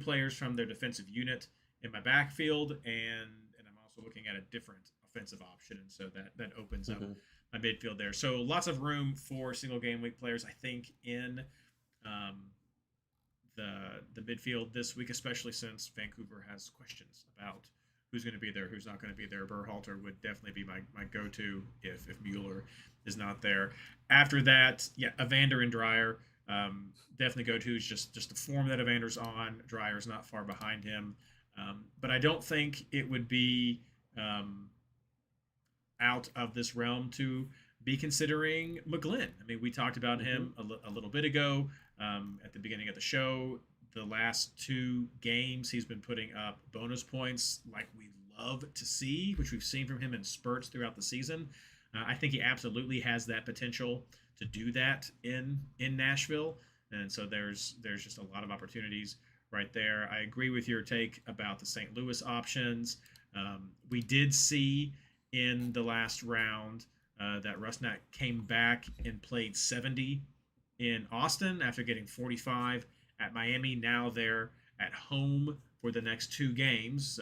players from their defensive unit in my backfield, and I'm also looking at a different offensive option, and so that opens up midfield there. So lots of room for single game week players, I think, in um, the midfield this week, especially since Vancouver has questions about who's going to be there, who's not going to be there. Berhalter would definitely be my go-to if Mueller is not there. After that, yeah, Evander and Dreyer definitely go-to. Just the form that Evander's on. Dreyer's not far behind him, but I don't think it would be out of this realm to be considering McGlynn. I mean, we talked about him a little bit ago at the beginning of the show. The last 2 games, he's been putting up bonus points like we love to see, which we've seen from him in spurts throughout the season. I think he absolutely has that potential to do that in Nashville, and so there's just a lot of opportunities right there. I agree with your take about the St. Louis options. We did see in the last round that Rusnak came back and played 70 in Austin after getting 45 at Miami. Now they're at home for the next 2 games,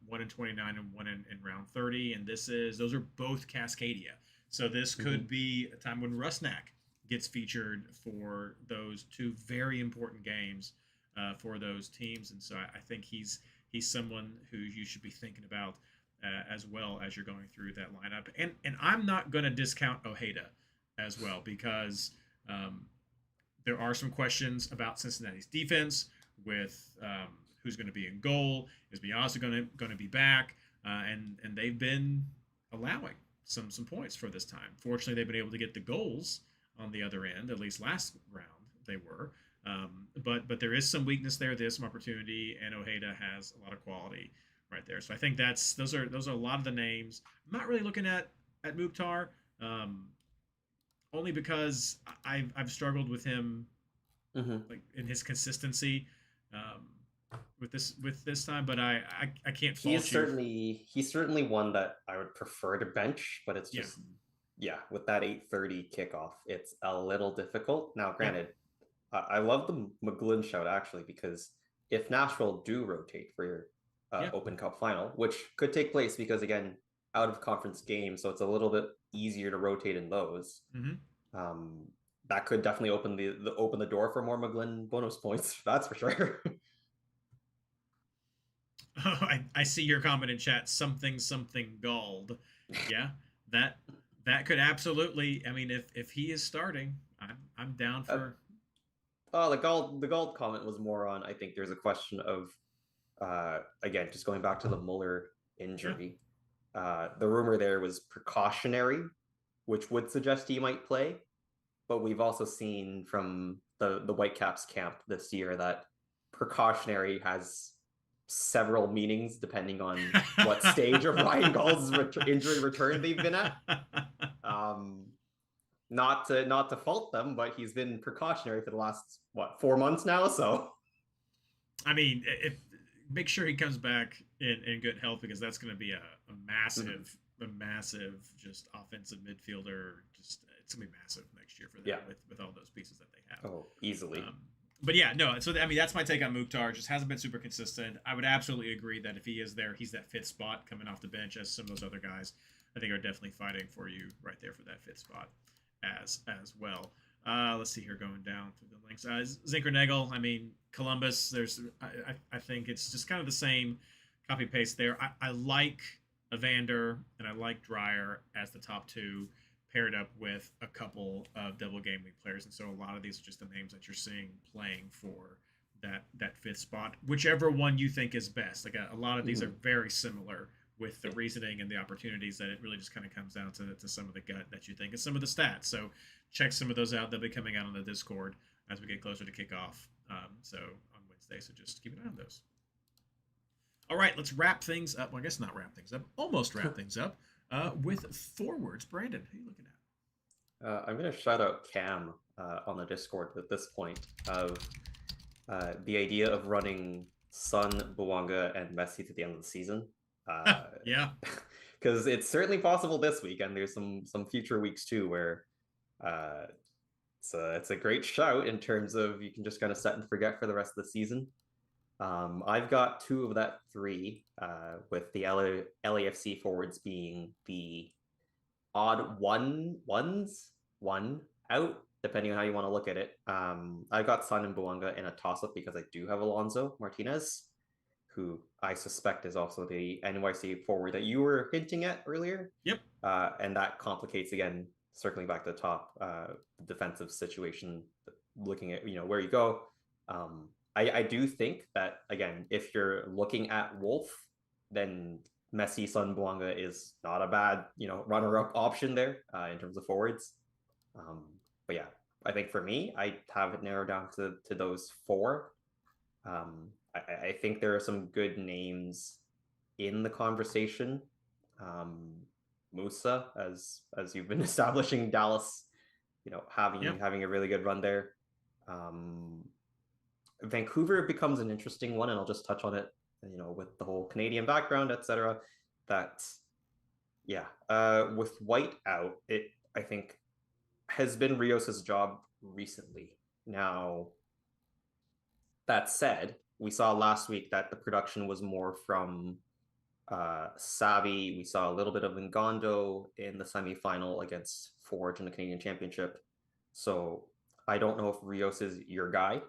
1 in 29 and 1 in round 30. And those are both Cascadia. So this could be a time when Rusnak gets featured for those 2 very important games for those teams. And so I think he's someone who you should be thinking about as well as you're going through that lineup. And I'm not going to discount Ojeda as well, because there are some questions about Cincinnati's defense with who's going to be in goal. Is Biasa going to be back? And they've been allowing some points for this time. Fortunately, they've been able to get the goals on the other end. At least last round they were. But there is some weakness there. There's some opportunity, and Ojeda has a lot of quality right there. So I think those are a lot of the names. I'm not really looking at Mukhtar, only because I've struggled with him like in his consistency with this time. But I can't fault he's certainly one that I would prefer to bench, but it's just with that 8:30 kickoff, it's a little difficult. Now, granted, I love the McGlynn shout actually, because if Nashville do rotate for your Open Cup final, which could take place because again, out of conference games, so it's a little bit easier to rotate in those. That could definitely open the door for more McGlynn bonus points. That's for sure. Oh, I see your comment in chat. Something Gald. Yeah, that could absolutely. I mean, if he is starting, I'm down for. The Gald comment was more on, I think there's a question of again, just going back to the Mueller injury. The rumor there was precautionary, which would suggest he might play. But we've also seen from the Whitecaps camp this year that precautionary has several meanings depending on what stage of Ryan Gall's injury return they've been at. Not to fault them, but he's been precautionary for the last 4 months now. So, I mean, make sure he comes back in good health, because that's going to be a massive just offensive midfielder. Just it's going to be massive next year for them with all those pieces that they have. Oh, easily. But yeah, no. So I mean, that's my take on Mukhtar. Just hasn't been super consistent. I would absolutely agree that if he is there, he's that 5th spot coming off the bench, as some of those other guys I think are definitely fighting for you right there for that 5th spot as well. Let's see here, going down through the links. Zinkernagel, I mean, Columbus, I think it's just kind of the same copy paste there. I like Evander and I like Dreyer as the top 2, paired up with a couple of double game week players. And so a lot of these are just the names that you're seeing playing for that 5th spot, whichever one you think is best. Like a lot of these are very similar with the reasoning and the opportunities, that it really just kind of comes down to some of the gut that you think and some of the stats. So check some of those out. They'll be coming out on the Discord as we get closer to kickoff. So on Wednesday, so just keep an eye on those. All right, let's wrap things up. Well, I guess not wrap things up. Almost wrap things up with forwards. Brandon, who are you looking at? I'm going to shout out Cam on the Discord at this point of the idea of running Son, Bouanga, and Messi to the end of the season. Yeah, because it's certainly possible this week, and there's some future weeks too where it's a great shout in terms of you can just kind of set and forget for the rest of the season. I've got 2 of that 3, with the LAFC forwards being the odd one out, depending on how you want to look at it. I got Sun and Buanga in a toss-up because I do have Alonso Martinez, who I suspect is also the NYC forward that you were hinting at earlier. Yep. And that complicates, again, circling back to the top, the defensive situation, looking at, where you go. I do think that, again, if you're looking at Wolf, then Messi, Sun, Buanga is not a bad, runner-up option there in terms of forwards. But yeah, I think for me, I have it narrowed down to those four. I think there are some good names in the conversation. Musa, as you've been establishing, Dallas, having a really good run there. Vancouver becomes an interesting one, and I'll just touch on it, with the whole Canadian background, etc. That, with White out, it, I think, has been Rios's job recently. Now, that said, we saw last week that the production was more from Savvy. We saw a little bit of Ngannou in the semifinal against Forge in the Canadian Championship. So I don't know if Rios is your guy.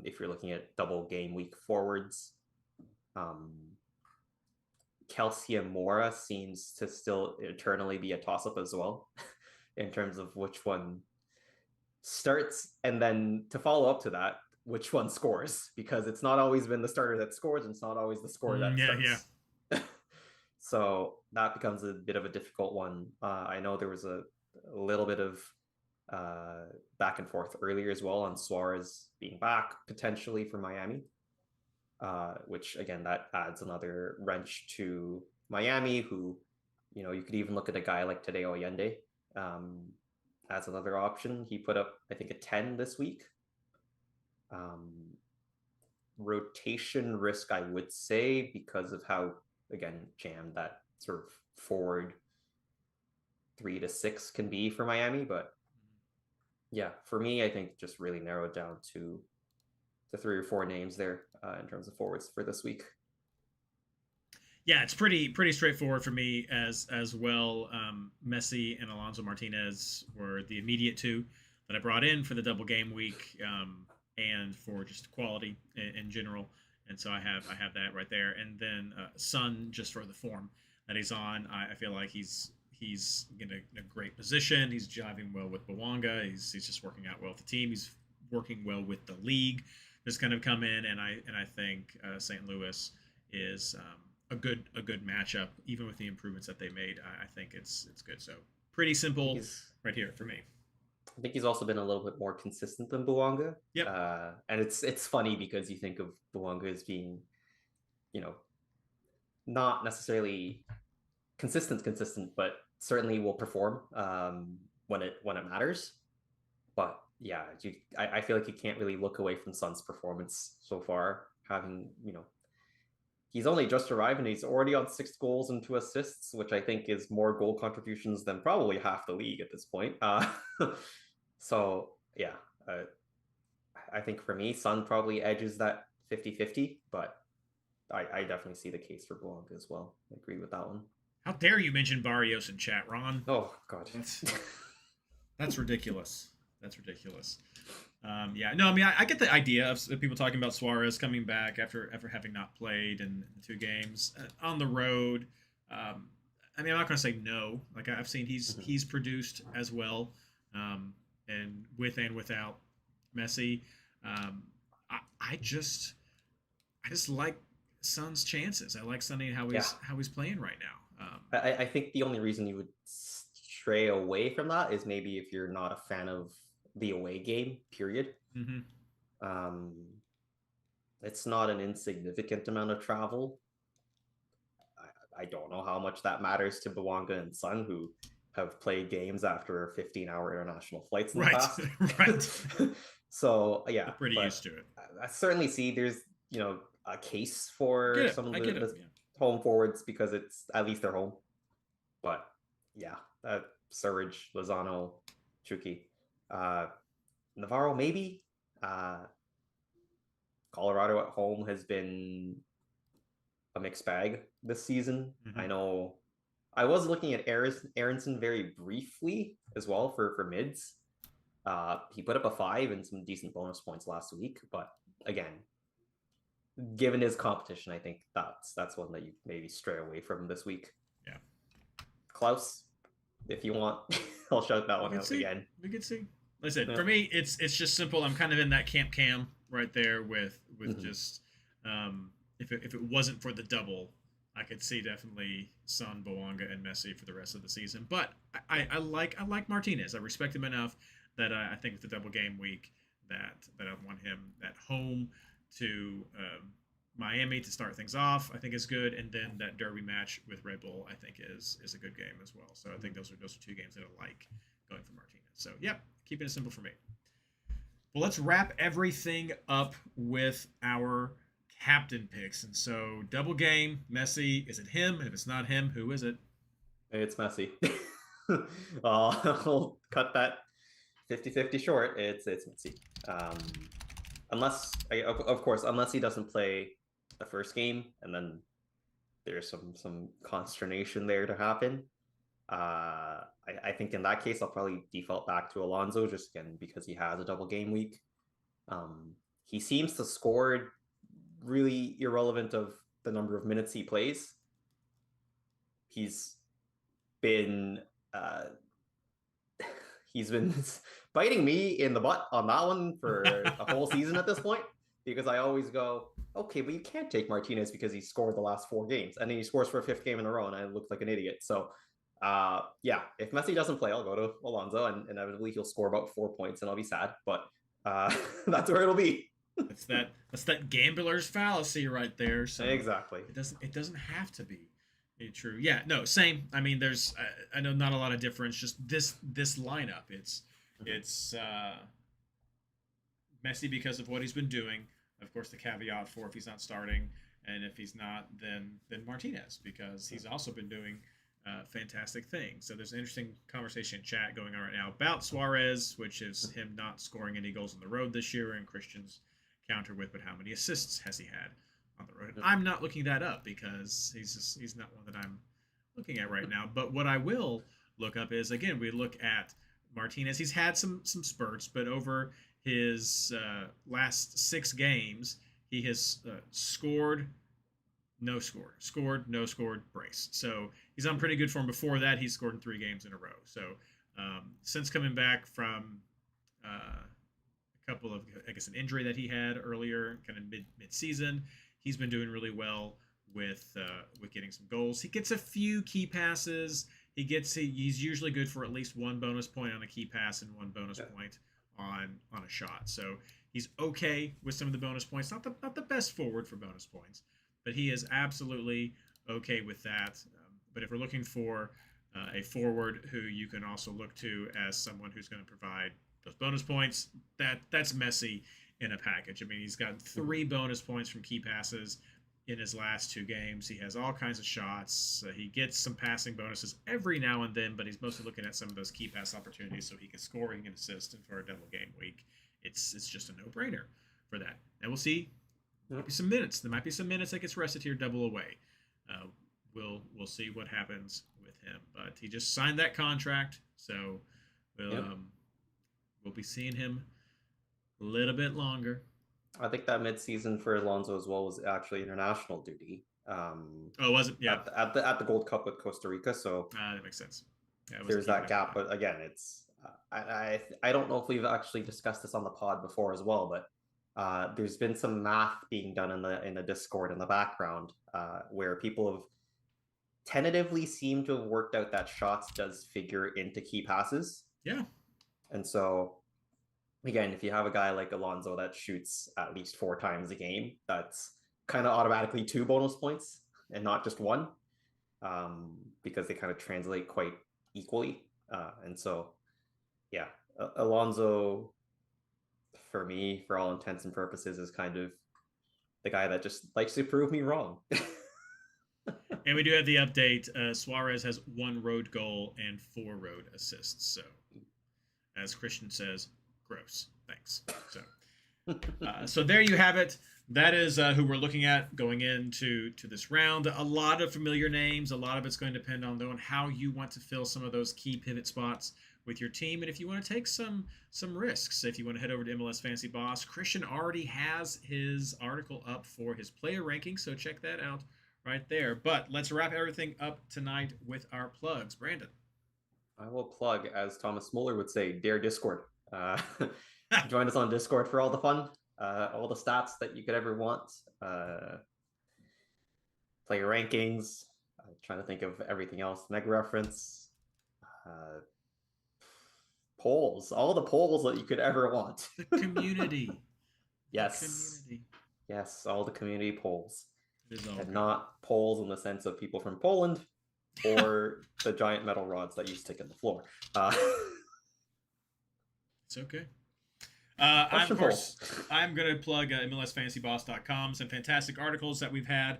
If you're looking at double game week forwards, Kelsey and Mora seems to still eternally be a toss-up as well in terms of which one starts, and then to follow up to that, which one scores, because it's not always been the starter that scores, and it's not always the scorer that starts. So that becomes a bit of a difficult one. I know there was a little bit of back and forth earlier as well on Suarez being back potentially for Miami, which again, that adds another wrench to Miami, who, you could even look at a guy like Tadeo Allende as another option. He put up, I think, a 10 this week. Rotation risk, I would say, because of how, again, jammed that sort of forward 3 to 6 can be for Miami. But yeah, for me, I think just really narrowed down to the 3 or 4 names there in terms of forwards for this week. Yeah, it's pretty straightforward for me as well. Messi and Alonso Martinez were the immediate 2 that I brought in for the double game week, and for just quality in general. And so I have that right there. And then Sun, just for the form that he's on, I feel like he's in a great position. He's jiving well with Bawanga. He's just working out well with the team. He's working well with the league. Just kind of come in, and I think St. Louis is a good matchup, even with the improvements that they made. I think it's good. So pretty simple right here for me. I think he's also been a little bit more consistent than Bawanga. Yep. And it's funny because you think of Bawanga as being, not necessarily consistent, but certainly will perform when it matters. But yeah, I feel like you can't really look away from Sun's performance so far. Having, he's only just arrived and he's already on 6 goals and 2 assists, which I think is more goal contributions than probably half the league at this point. So yeah, I think for me, Sun probably edges that 50-50, but I definitely see the case for Blanc as well. I agree with that one. How dare you mention Barrios in chat, Ron? Oh God, that's ridiculous. That's ridiculous. Yeah, no, I mean, I get the idea of people talking about Suarez coming back after having not played in 2 games on the road. I mean, I'm not going to say no. Like, I've seen he's produced as well, and with and without Messi. I just like Son's chances. I like Sonny how he's playing right now. I think the only reason you would stray away from that is maybe if you're not a fan of the away game, period. Mm-hmm. It's not an insignificant amount of travel. I don't know how much that matters to Bawanga and Sun, who have played games after 15-hour international flights in the past. Right. So yeah, they're pretty used to it. I certainly see there's a case for some of the home forwards because it's at least their home. But yeah, Surridge, Lozano, Chucky. Navarro, maybe. Colorado at home has been a mixed bag this season. Mm-hmm. I know I was looking at Aronson very briefly as well for mids. He put up a 5 and some decent bonus points last week, but again, given his competition, I think that's one that you maybe stray away from this week. Yeah. Klaus, if you want, I'll shout that one out again. We could see. Listen, for me, it's just simple. I'm kind of in that camp cam right there with just if it wasn't for the double, I could see definitely Son, Bouanga, and Messi for the rest of the season. But I like Martinez. I respect him enough that I think with the double game week that I want him at home to Miami to start things off. I think is good, and then that derby match with Red Bull I think is a good game as well. So I think those are 2 games that I like going for Martinez. So yep, keeping it simple for me. Well, let's wrap everything up with our captain picks. And so double game, Messi, is it him? And if it's not him, who is it? It's Messi. I'll cut that 50-50 short. It's Messi. Unless he doesn't play the first game and then there's some consternation there to happen. I think in that case I'll probably default back to Alonso just again because he has a double game week. He seems to score really irrelevant of the number of minutes he plays. He's been biting me in the butt on that one for a whole season at this point, because I always go, okay, but you can't take Martinez because he scored the last 4 games and then he scores for a 5th game in a row and I look like an idiot. So yeah, if Messi doesn't play, I'll go to Alonso and inevitably he'll score about 4 points and I'll be sad, but that's where it'll be. That's that gambler's fallacy right there. So exactly. It doesn't have to be true. Yeah, no, same. I mean, there's I know not a lot of difference. Just this lineup. It's Messi because of what he's been doing. Of course, the caveat for if he's not starting, and if he's not, then Martinez because he's also been doing fantastic things. So there's an interesting conversation in chat going on right now about Suarez, which is him not scoring any goals on the road this year, and Christian's counter with, but how many assists has he had on the road? I'm not looking that up because he's not one that I'm looking at right now. But what I will look up is, again, we look at Martinez. He's had some spurts, but over his last 6 games, he has scored, no scored, scored, no scored, brace. So he's on pretty good form. Before that, he scored in 3 games in a row. So since coming back from a couple of, I guess, an injury that he had earlier, kind of mid-season, he's been doing really well with getting some goals. He gets a few key passes. He's usually good for at least 1 bonus point on a key pass and 1 bonus point on a shot. So he's okay with some of the bonus points. Not the best forward for bonus points, but he is absolutely okay with that. But if we're looking for a forward who you can also look to as someone who's going to provide those bonus points, that's Messi in a package. I mean, he's got 3 bonus points from key passes in his last 2 games. He has all kinds of shots. He gets some passing bonuses every now and then, but he's mostly looking at some of those key pass opportunities so he can score, he can assist, and for a double game week, it's just a no-brainer for that. And we'll see. There might be some minutes. There might be some minutes that gets rested here double away. We'll see what happens with him. But he just signed that contract, so we'll be seeing him a little bit longer. I think that mid-season for Alonso as well was actually international duty. Was it? Yeah. At the Gold Cup with Costa Rica, so that makes sense. Yeah, there's that gap, but again, it's I don't know if we've actually discussed this on the pod before as well, but there's been some math being done in the Discord in the background where people have tentatively seemed to have worked out that shots does figure into key passes. Yeah. And so again, if you have a guy like Alonso that shoots at least 4 times a game, that's kind of automatically 2 bonus points and not just 1, because they kind of translate quite equally. And so, yeah, Alonso, for me, for all intents and purposes, is kind of the guy that just likes to prove me wrong. And we do have the update. Suarez has 1 road goal and 4 road assists. So, as Christian says, gross. Thanks. So there you have it. that is who we're looking at going into this round. A lot of familiar names. A lot of it's going to depend on though on how you want to fill some of those key pivot spots with your team, and if you want to take some risks. If you want to head over to MLS Fantasy Boss, Christian already has his article up for his player ranking, so check that out right there. But let's wrap everything up tonight with our plugs. Brandon. I will plug, as Thomas Muller would say, Dare Discord. Join us on Discord for all the fun, all the stats that you could ever want, player rankings, trying to think of everything else, Mega Reference, polls, all the polls that you could ever want. The community. Yes. The community. Yes, all the community polls. And good. Not polls in the sense of people from Poland or the giant metal rods that you stick in the floor. It's okay. Of course, I'm going to plug MLSFantasyBoss.com. Some fantastic articles that we've had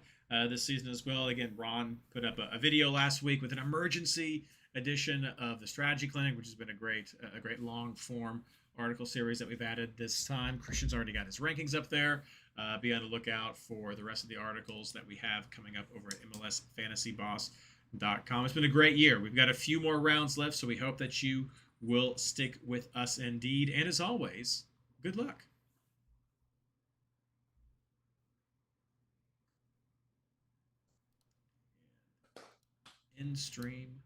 this season as well. Again, Ron put up a video last week with an emergency edition of the Strategy Clinic, which has been a great long form article series that we've added this time. Christian's already got his rankings up there. Be on the lookout for the rest of the articles that we have coming up over at MLSFantasyBoss.com. It's been a great year. We've got a few more rounds left, so we hope that you will stick with us indeed. And as always, good luck. In stream.